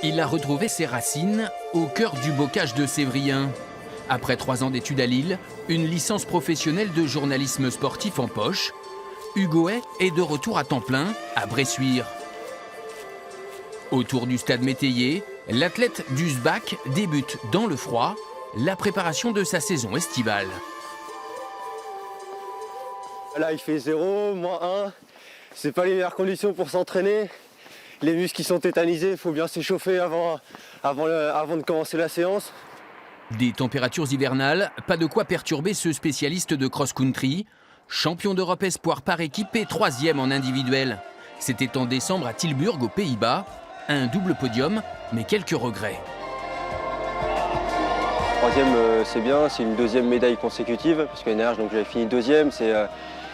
Il a retrouvé ses racines au cœur du bocage de Sévrien. Après 3 ans d'études à Lille, une licence professionnelle de journalisme sportif en poche, Hugoët est de retour à temps plein à Bressuire. Autour du stade Métayer, l'athlète du SBAC débute dans le froid la préparation de sa saison estivale. Là, il fait 0, -1. C'est pas les meilleures conditions pour s'entraîner. Les muscles qui sont tétanisés, il faut bien s'échauffer avant de commencer la séance. Des températures hivernales, pas de quoi perturber ce spécialiste de cross-country, champion d'Europe espoir par équipe et 3e en individuel. C'était en décembre à Tilburg aux Pays-Bas, un double podium, mais quelques regrets. 3e, c'est bien, c'est une 2e médaille consécutive, parce qu'à NRH, j'avais fini 2e, c'est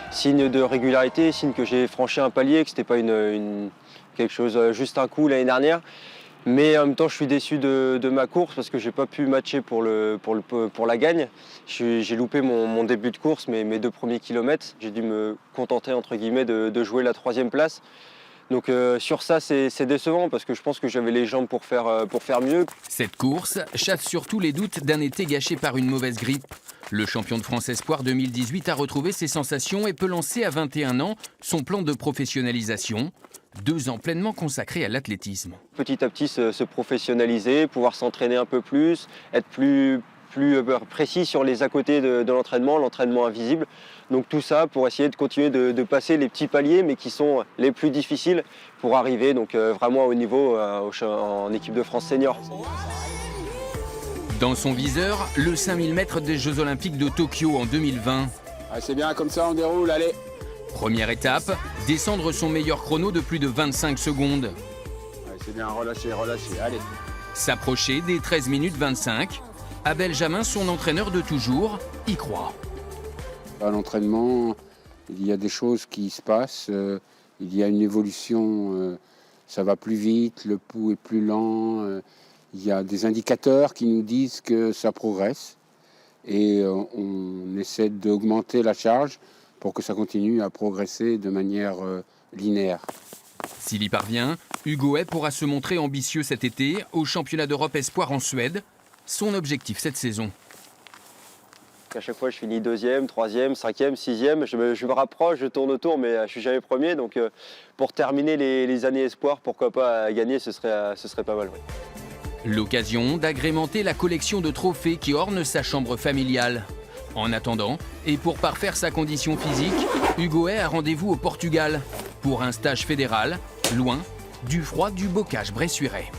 signe de régularité, signe que j'ai franchi un palier, que c'était pas quelque chose, juste un coup l'année dernière. Mais en même temps, je suis déçu de ma course parce que j'ai pas pu matcher pour la gagne. J'ai loupé mon début de course, mes 2 premiers kilomètres. J'ai dû me contenter, entre guillemets, de jouer la 3e place. Donc sur ça, c'est décevant parce que je pense que j'avais les jambes pour faire mieux. Cette course chasse surtout les doutes d'un été gâché par une mauvaise grippe. Le champion de France Espoir 2018 a retrouvé ses sensations et peut lancer à 21 ans son plan de professionnalisation. 2 ans pleinement consacrés à l'athlétisme. Petit à petit se professionnaliser, pouvoir s'entraîner un peu plus, être plus précis sur les à côté de l'entraînement invisible. Donc tout ça pour essayer de continuer de passer les petits paliers mais qui sont les plus difficiles pour arriver donc vraiment au niveau en équipe de France senior. Dans son viseur, le 5000 mètres des Jeux Olympiques de Tokyo en 2020. Ah, c'est bien, comme ça on déroule, allez. Première étape, descendre son meilleur chrono de plus de 25 secondes. Allez, c'est bien, relâchez, allez. S'approcher des 13 minutes 25. Abel Jamin, son entraîneur de toujours, y croit. À l'entraînement, il y a des choses qui se passent, il y a une évolution, ça va plus vite, le pouls est plus lent, il y a des indicateurs qui nous disent que ça progresse et on essaie d'augmenter la charge pour que ça continue à progresser de manière linéaire. S'il y parvient, Hugoët pourra se montrer ambitieux cet été au championnat d'Europe espoir en Suède. Son objectif cette saison. À chaque fois, je finis 2e, 3e, 5e, 6e. Je me rapproche, je tourne autour, mais je ne suis jamais premier. Donc pour terminer les années espoir, pourquoi pas gagner, ce serait pas mal. Oui. L'occasion d'agrémenter la collection de trophées qui orne sa chambre familiale. En attendant, et pour parfaire sa condition physique, Hugoët a rendez-vous au Portugal pour un stage fédéral, loin du froid du bocage bressuirais.